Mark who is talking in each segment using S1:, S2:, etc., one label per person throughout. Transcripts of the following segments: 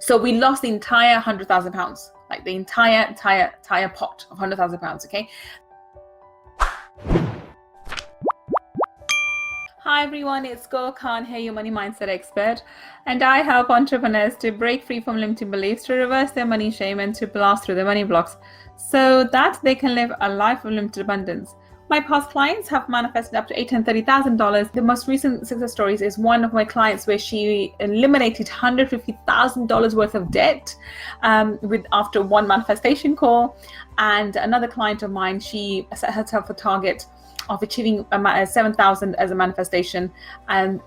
S1: So we lost the entire £100,000, like the entire pot of £100,000. Okay. Hi everyone, it's Gull Khan here, your money mindset expert, and I help entrepreneurs to break free from limiting beliefs, to reverse their money shame, and to blast through their money blocks so that they can live a life of limited abundance. My past clients have manifested up to $830,000. The most recent success stories is one of my clients where she eliminated $150,000 worth of debt after one manifestation call, and another client of mine, she set herself a target of achieving 7,000 as a manifestation, and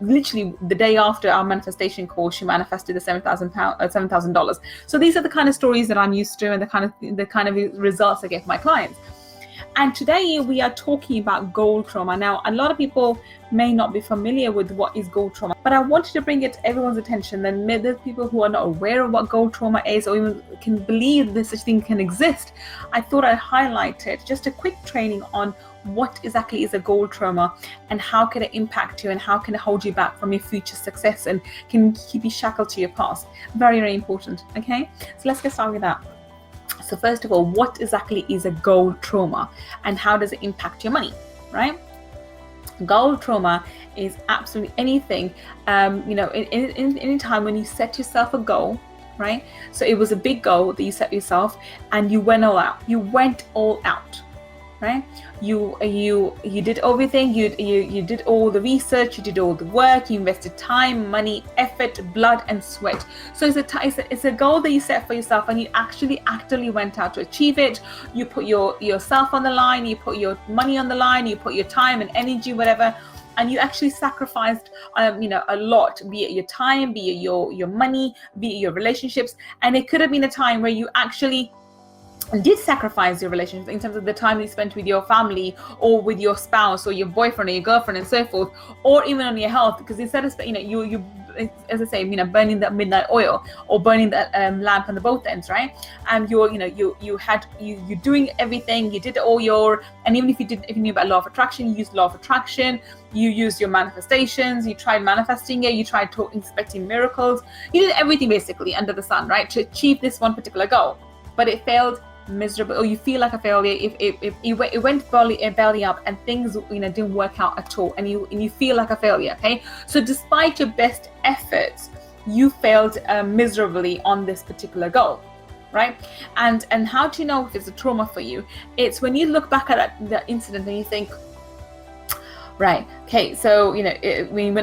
S1: literally the day after our manifestation call, she manifested the $7,000. So these are the kind of stories that I'm used to, and the kind of results I get for my clients. And today we are talking about gold trauma. Now, a lot of people may not be familiar with what is gold trauma, but I wanted to bring it to everyone's attention. And there's people who are not aware of what gold trauma is, or even can believe that such thing can exist. I thought I'd highlight it. Just a quick training on what exactly is a gold trauma, and how can it impact you, and how can it hold you back from your future success, and can keep you shackled to your past. Very, very important. Okay, so let's get started with that. So first of all, what exactly is a gold trauma, and how does it impact your money, right? Gold trauma is absolutely anything, in any time when you set yourself a goal, right? So it was a big goal that you set yourself, and you went all out. You went all out, right? You did everything. You did all the research. You did all the work. You invested time, money, effort, blood, and sweat. So it's a goal that you set for yourself, and you actually actively went out to achieve it. You put yourself on the line. You put your money on the line. You put your time and energy, whatever, and you actually sacrificed, a lot, be it your time, be it your money, be it your relationships. And it could have been a time where you actually did sacrifice your relationship in terms of the time you spent with your family, or with your spouse, or your boyfriend, or your girlfriend, and so forth, or even on your health, because instead of you as I say, burning that midnight oil, or burning that lamp on the both ends, right? And you're doing everything. You did all and even if you knew about law of attraction, you used law of attraction. You used your manifestations. You tried manifesting it. You tried expecting miracles. You did everything basically under the sun, right, to achieve this one particular goal, but it failed miserable, or you feel like a failure if it went belly up, and things didn't work out at all, and you feel like a failure. Okay, so despite your best efforts, you failed miserably on this particular goal, right? And how do you know if it's a trauma for you? It's when you look back at that incident and you think, right, okay, so when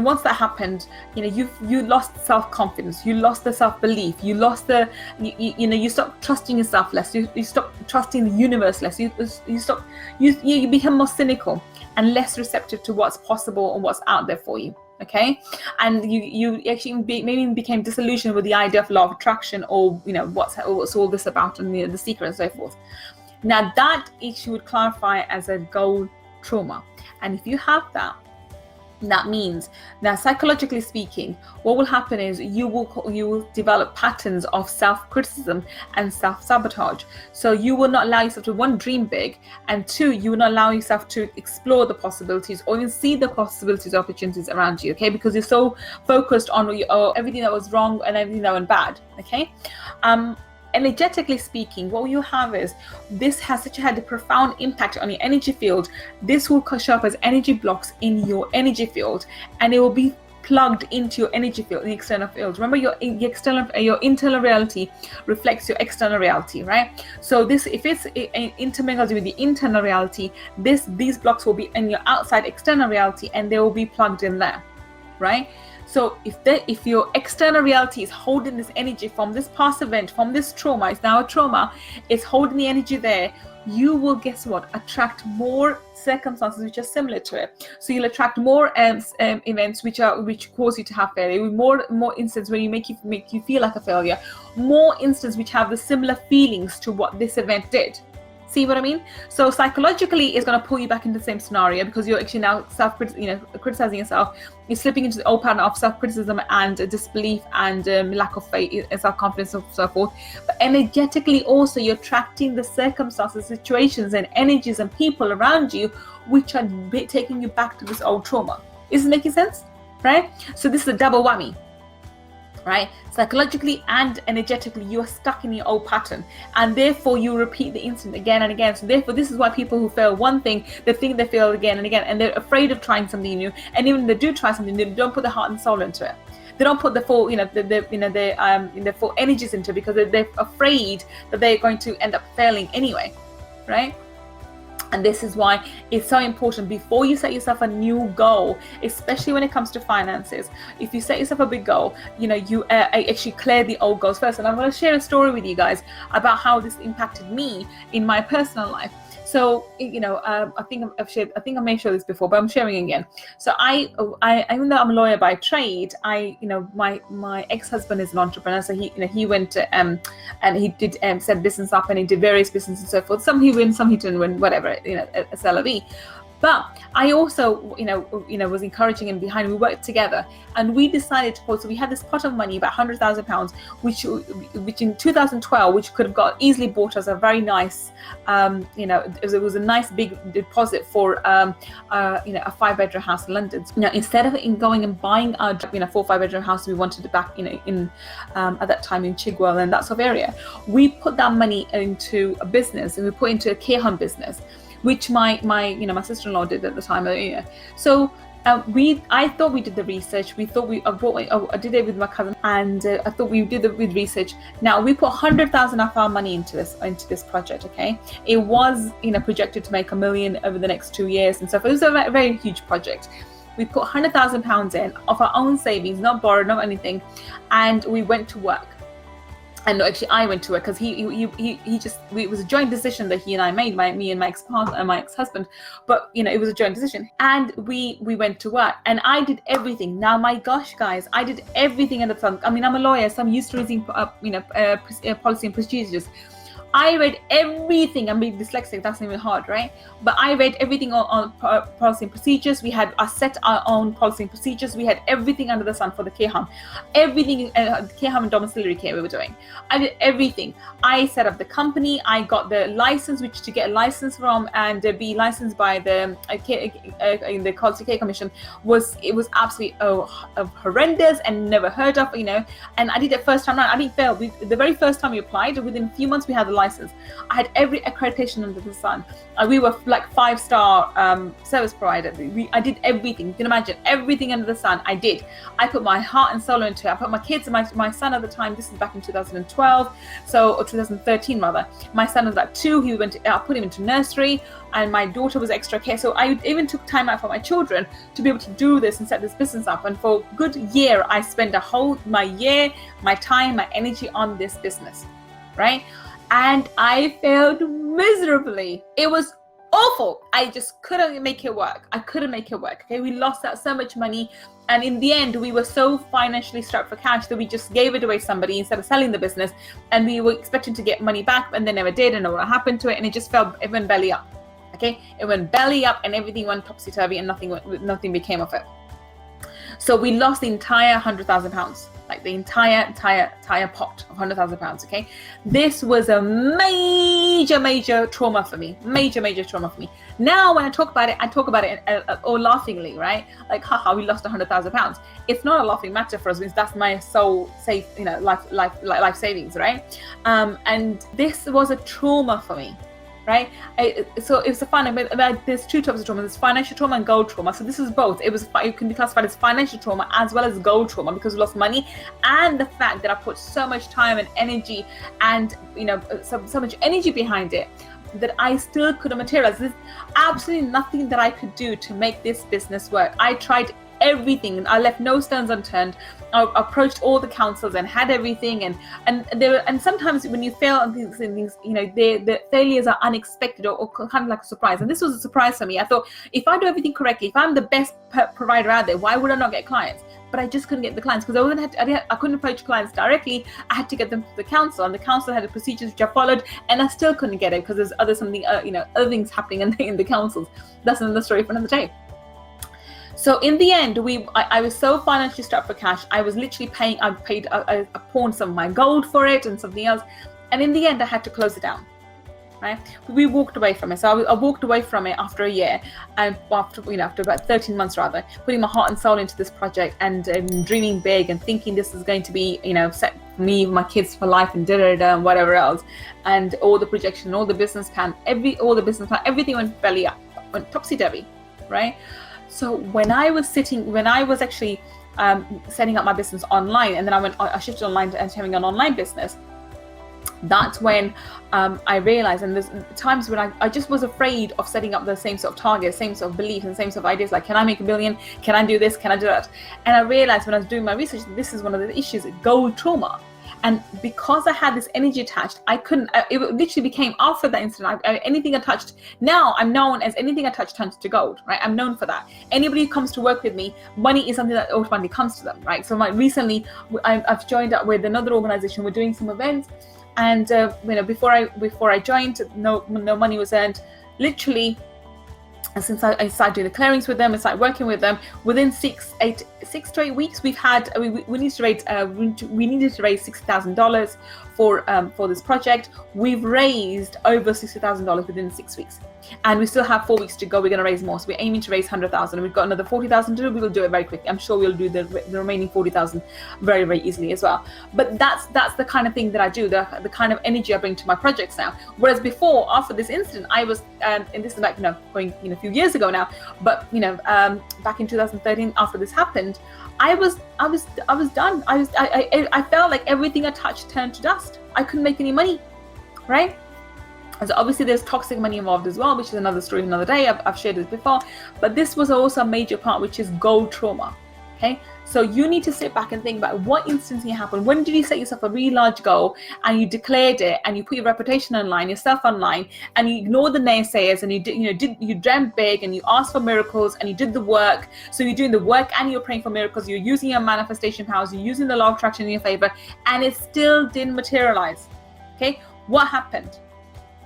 S1: once that happened, you lost self-confidence, you lost the self-belief, you lost you stopped trusting yourself less, you stopped trusting the universe less, you become more cynical and less receptive to what's possible and what's out there for you. Okay, and you actually maybe became disillusioned with the idea of law of attraction, or what's all this about, and the secret, and so forth. Now that issue would clarify as a gold trauma. And if you have that means, now psychologically speaking, what will happen is you will develop patterns of self-criticism and self-sabotage. So you will not allow yourself to, one, dream big, and two, you will not allow yourself to explore the possibilities, or even see the possibilities, opportunities around you. Okay, because you're so focused on everything that was wrong and everything that went bad. Okay. Energetically speaking, what you have is, this has had a profound impact on your energy field. This will show up as energy blocks in your energy field, and it will be plugged into your energy field, the external field. Remember, your internal reality reflects your external reality, right? So if it's intermingled with the internal reality, these blocks will be in your outside external reality, and they will be plugged in there, right? So if your external reality is holding this energy from this past event, from this trauma, it's now a trauma, it's holding the energy there, you will, guess what, attract more circumstances which are similar to it. So you'll attract more events which cause you to have failure, more instances where make you feel like a failure, more instances which have the similar feelings to what this event did. See what I mean? So psychologically, it's going to pull you back into the same scenario, because you're actually now criticizing yourself. You're slipping into the old pattern of self-criticism and disbelief and lack of faith and self-confidence and so forth. But energetically also, you're attracting the circumstances, situations, and energies and people around you which are taking you back to this old trauma. Is it making sense? Right? So this is a double whammy. right? Psychologically and energetically, you are stuck in your old pattern, and therefore you repeat the incident again and again. So therefore, this is why people who fail one thing, they think they fail again and again, and they're afraid of trying something new. And even if they do try something, they don't put their heart and soul into it. They don't put the full, the full energies into it, because they're afraid that they're going to end up failing anyway, right? And this is why it's so important, before you set yourself a new goal, especially when it comes to finances. If you set yourself a big goal, you actually clear the old goals first. And I'm going to share a story with you guys about how this impacted me in my personal life. So, I think I may share this before, but I'm sharing again. So I even though I'm a lawyer by trade, my ex-husband is an entrepreneur. So he went and he did set business up, and he did various businesses and so forth. Some he wins, some he didn't win, whatever, it's LOE. But I also, was encouraging him behind. We worked together, and we decided to put. So we had this pot of money, about £100,000, which in 2012, which could have easily bought us a very nice, it was a nice big deposit for, a 5-bedroom house in London. Instead of going and buying our, 4 or 5-bedroom house we wanted it back, in at that time in Chigwell and that sort of area, we put that money into a business, and we put into a care home business, which my sister-in-law did at the time. So I thought we did the research. We thought I did it with my cousin, and I thought we did it with research. Now we put 100,000 of our money into this project. Okay, it was projected to make £1 million over the next 2 years and stuff. It was a very huge project. We put £100,000 in of our own savings, not borrowed, not anything, and we went to work. And no, actually, I went to it, because it was a joint decision that he and I made, me and my ex-husband, but it was a joint decision, and we went to work, and I did everything. Now, my gosh, guys, I did everything under the sun. I mean, I'm a lawyer, so I'm used to reading, policy and procedures. I read everything. I'm being dyslexic, that's not even hard, right? But I read everything on policy and procedures. We had set our own policy and procedures. We had everything under the sun for the care home. Everything, care home and domiciliary care we were doing. I did everything. I set up the company. I got the license, which to get a license from and be licensed by the Quality Care Commission was absolutely horrendous and never heard of, and I did it first time around. I didn't fail. The very first time we applied, within a few months we had the license. I had every accreditation under the sun. We were like 5-star service provider. I did everything. You can imagine everything under the sun. I did. I put my heart and soul into it. I put my kids and my son at the time. This is back in 2012, or 2013 rather. My son was like 2. I put him into nursery, and my daughter was extra care. So I even took time out for my children to be able to do this and set this business up. And for a good year, I spent my time, my energy on this business, right? And I failed miserably. It was awful. I just couldn't make it work. Okay, we lost out so much money, and in the end, we were so financially strapped for cash that we just gave it away to somebody instead of selling the business. And we were expecting to get money back, and they never did. And what happened to it? And it went belly up. Okay, it went belly up, and everything went topsy-turvy, and nothing became of it. So we lost the entire £100,000. Like the entire pot of £100,000. Okay, this was a major trauma for me. Major trauma for me. Now, when I talk about it all laughingly, right? Like, haha, we lost £100,000. It's not a laughing matter for us, because that's my sole safe, life savings, right? And this was a trauma for me. Right, so it was a fun. There's 2 types of trauma. There's financial trauma and goal trauma. So this is both. It can be classified as financial trauma as well as goal trauma, because we lost money, and the fact that I put so much time and energy, and so much energy behind it, that I still couldn't materialize. There's absolutely nothing that I could do to make this business work. I tried everything. I left no stones unturned. I approached all the councils and had everything, and sometimes when you fail on these things, the failures are unexpected or kind of like a surprise. And this was a surprise for me. I thought, if I do everything correctly, if I'm the best provider out there, why would I not get clients? But I just couldn't get the clients, because I couldn't approach clients directly. I had to get them to the council, and the council had the procedures which I followed, and I still couldn't get it because there's other things happening in the councils. That's another story for another day. So in the end, I was so financially strapped for cash. I was literally I pawned some of my gold for it and something else. And in the end, I had to close it down. right? We walked away from it. So I walked away from it after a year, and after about 13 months rather, putting my heart and soul into this project and dreaming big and thinking this is going to be, set for me, my kids for life and and whatever else, and all the projection, all the business plan, everything went belly up, went topsy-turvy, right? So when I was actually setting up my business online, and then I shifted online and having an online business. That's when I realized, and there's times when I just was afraid of setting up the same sort of targets, same sort of beliefs, and same sort of ideas, like, can I make $1 billion? Can I do this? Can I do that? And I realized when I was doing my research, this is one of the issues, goal trauma. And because I had this energy attached, I couldn't, it literally became after that incident, anything I touched, now I'm known as anything I touch turns to gold, right? I'm known for that. Anybody who comes to work with me, money is something that automatically comes to them, right? So recently I've joined up with another organization. We're doing some events. And before I joined, no money was earned. Literally, since I started doing the clearings with them, I started working with them. Within 6 to 8 weeks, we needed to raise $60,000 for this project. We've raised over $60,000 within 6 weeks, and we still have 4 weeks to go. We're going to raise more, so we're aiming to raise 100,000. We've got another 40,000 to do. We will do it very quickly. I'm sure we'll do the remaining 40,000 very, very easily as well. But that's the kind of thing that I do, the kind of energy I bring to my projects now. Whereas before, after this incident, I was and this is like going a few years ago now, but back in 2013, after this happened, I was done. I felt like everything I touched turned to dust. I couldn't make any money, right? And so obviously there's toxic money involved as well, which is another story another day. I've shared this before, but this was also a major part, which is goal trauma. Okay, so you need to sit back and think about what instantly happened. When did you set yourself a really large goal and you declared it, and you put your reputation online, yourself online, and you ignored the naysayers, and you dreamt big, and you asked for miracles, and you did the work. So you're doing the work and you're praying for miracles. You're using your manifestation powers. You're using the law of attraction in your favor, and it still didn't materialize. Okay, what happened?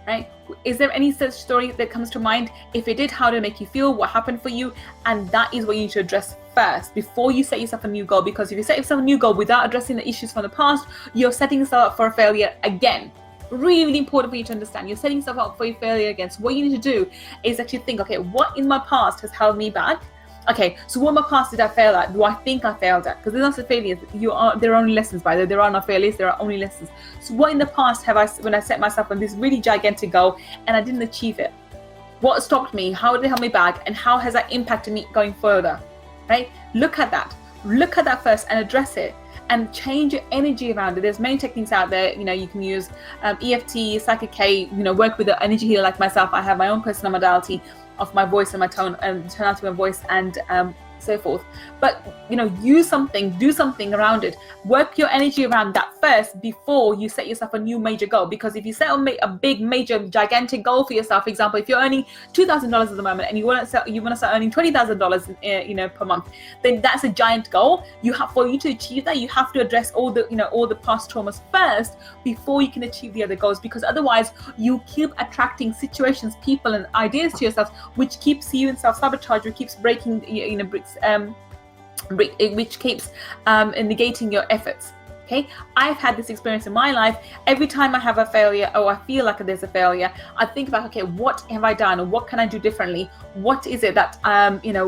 S1: Right? Is there any such story that comes to mind? If it did, how did it make you feel? What happened for you? And that is what you need to address first before you set yourself a new goal. Because if you set yourself a new goal without addressing the issues from the past, you're setting yourself up for a failure again. Really important for you to understand. You're setting yourself up for a failure again. So what you need to do is actually think, okay, what in my past has held me back? Okay, so what in my past did I fail at? Do I think I failed at? Because there's not failures. There are only lessons, by the way. There are no failures. There are only lessons. So what in the past when I set myself on this really gigantic goal and I didn't achieve it? What stopped me? How did it hold me back? And how has that impacted me going further? Right? Look at that. Look at that first and address it. And change your energy around it. There's many techniques out there. You can use EFT, Psychic K. Work with an energy healer like myself. I have my own personal modality of my voice and my tone and tonality of my voice and so forth. But do something around it. Work your energy around that first before you set yourself a new major goal. Because if you set a big, major, gigantic goal for yourself, for example, if you're earning $2,000 at the moment and you want to start earning $20,000 per month, then that's a giant goal. For you to achieve that, you have to address all the past traumas first before you can achieve the other goals. Because otherwise, you keep attracting situations, people, and ideas to yourself, which keeps you in self-sabotage, which keeps breaking which keeps negating your efforts. Okay, I've had this experience in my life. Every time I have a failure, or I feel like there's a failure, I think about, okay, what have I done, or what can I do differently? What is it that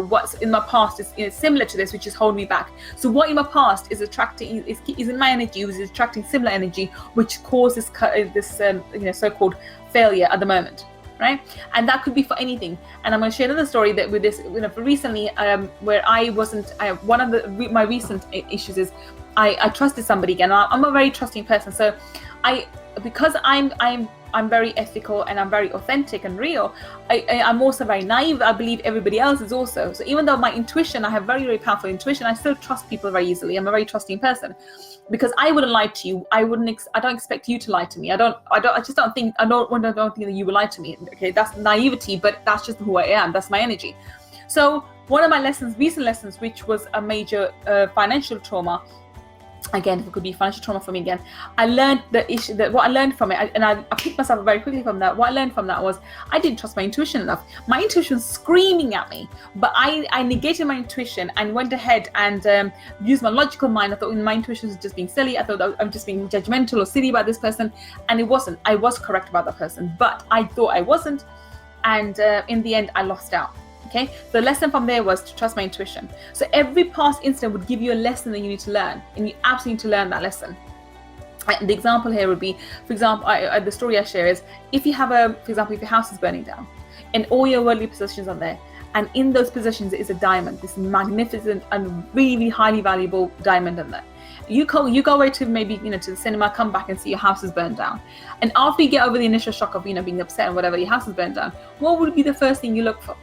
S1: what's in my past is similar to this, which is holding me back? So what in my past is attracting is in my energy, is attracting similar energy, which causes this so-called failure at the moment. Right? And that could be for anything. And I'm going to share another story that with this, recently, where one of my recent issues is I trusted somebody again. I'm a very trusting person. So because I'm very ethical and I'm very authentic and real, I'm also very naive. I believe everybody else is also. So even though my intuition, I have very, very powerful intuition, I still trust people very easily. I'm a very trusting person. Because I wouldn't lie to you. I don't expect you to lie to me. I don't think that you will lie to me. Okay, that's naivety, but that's just who I am. That's my energy. So one of my recent lessons, which was a major financial trauma, Again, it could be financial trauma for me again. I learned the issue, that what I learned from it, and I picked myself up very quickly from that. What I learned from that was I didn't trust my intuition enough. My intuition was screaming at me, but I negated my intuition and went ahead and used my logical mind. I thought my intuition was just being silly. I thought that I'm just being judgmental or silly about this person, and it wasn't. I was correct about that person, but I thought I wasn't, and in the end, I lost out. Okay, the lesson from there was to trust my intuition. So every past incident would give you a lesson that you need to learn, and you absolutely need to learn that lesson. And the example here would be, for example, the story I share is, if you have for example, if your house is burning down and all your worldly possessions are there, and in those possessions is a diamond, this magnificent and really highly valuable diamond in there. You go away to maybe, to the cinema, come back and see your house is burned down. And after you get over the initial shock of, being upset and whatever, your house is burned down, what would be the first thing you look for?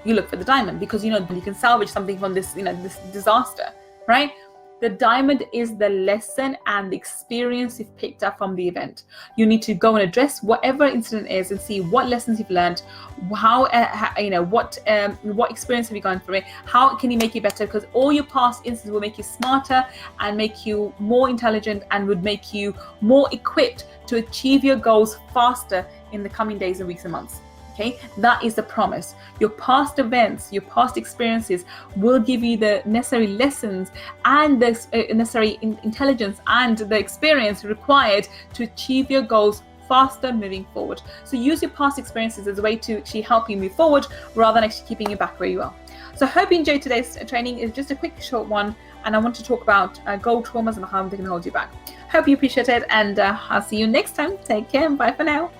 S1: You look for the diamond, because you can salvage something from this, this disaster, right? The diamond is the lesson and the experience you've picked up from the event. You need to go and address whatever incident is and see what lessons you've learned, what experience have you gone through it, how can you make it better, because all your past instances will make you smarter and make you more intelligent and would make you more equipped to achieve your goals faster in the coming days and weeks and months. Okay, that is the promise. Your past events, your past experiences will give you the necessary lessons and the necessary intelligence and the experience required to achieve your goals faster moving forward. So use your past experiences as a way to actually help you move forward rather than actually keeping you back where you are. So I hope you enjoyed today's training. It's just a quick short one, and I want to talk about goal traumas and how they can hold you back. Hope you appreciate it, and I'll see you next time. Take care and bye for now.